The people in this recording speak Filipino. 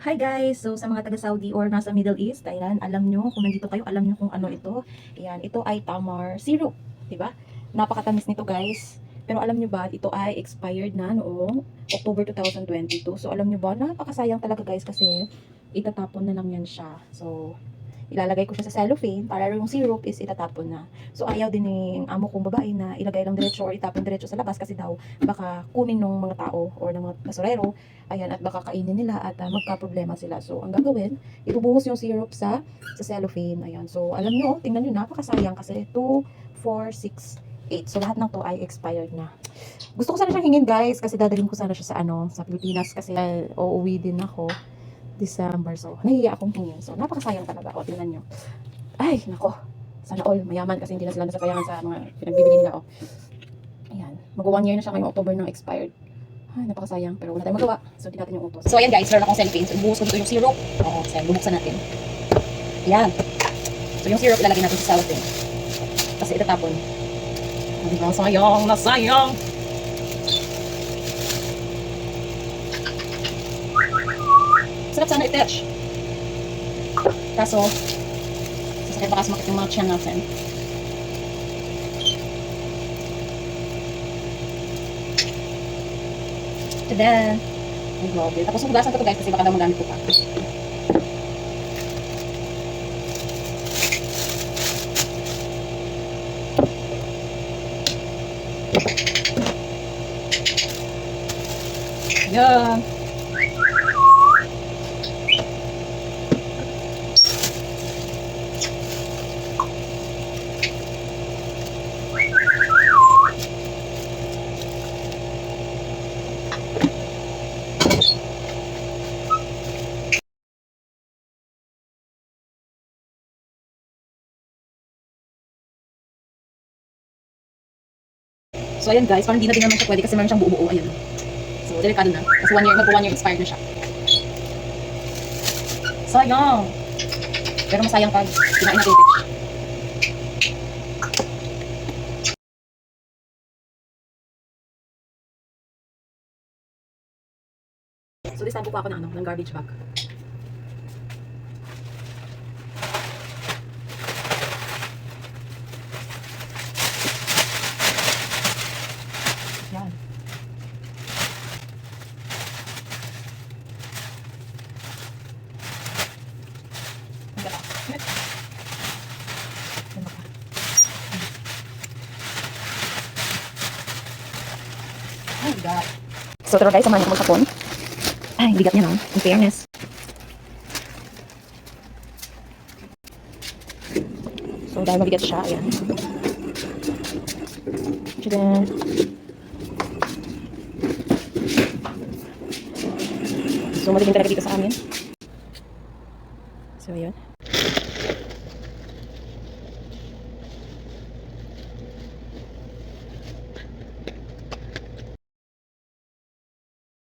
Hi guys! So sa mga taga Saudi or nasa Middle East, ayan, alam nyo, kung nandito kayo, alam nyo kung ano ito. Ayan, ito ay Tamar syrup, di ba? Napakatamis nito guys. Pero alam nyo ba, ito ay expired na noong October 2022. So alam nyo ba, napakasayang talaga guys kasi itatapon na lang yan siya. So ilalagay ko siya sa cellophane para yung syrup is itatapon na. So ayaw din ng amo kong babae na ilagay lang diretso or itapon diretso sa labas kasi daw baka kunin ng mga tao or ng mga basurero, ayan, at baka kainin nila at magka-problema sila. So ang gagawin, ibubuhos yung syrup sa cellophane. Ayan. So alam nyo, tingnan nyo, napakasayang kasi 2, 4, 6, 8. So lahat ng to ay expired na. Gusto ko sana siyang hingin guys kasi dadalhin ko sana siya sa Pilipinas kasi uuwi din ako December. So, nahihiya akong hingin. So, napakasayang talaga. O, tingnan nyo. Ay, nako. Sana all mayaman kasi hindi na sila nasasayangan sa mga pinagbibili nila. O, ayan. Mag-1 year na siya ngayong October ng expired. Ay, napakasayang. Pero wala tayong magawa. So, di natin yung utos. So, ayan guys. Meron akong cellophane. So, ibuhos ko dito yung syrup. Oo, so, bubuksan natin. Ayan. So, yung syrup ilalagay natin sa cellophane. Kasi itatapon. Ang sayang na sayang. Sarap sana i-touch. Kaso, sasakit baka sumakit yung mga tiyan natin. Tada! Ay, grabe. Tapos hugasan ko to guys kasi baka daw magamit ko pa. Yan! So ayan guys, parang di na din naman siya pwede kasi meron siyang buo-buo. Ayan. So delikado na. Kasi 1 year, mag-1 year expired na siya. Sayang! Pero masayang pag kinain natin ito. So this time po ako ng garbage bag. Yan. Oh my God. So tara guys, samahan niyo magsapon. Ay, bigat niya no. In fairness. So dahil mabigat siya, ayan. Tadaan. So madilim talaga dito sa amin. So ayun.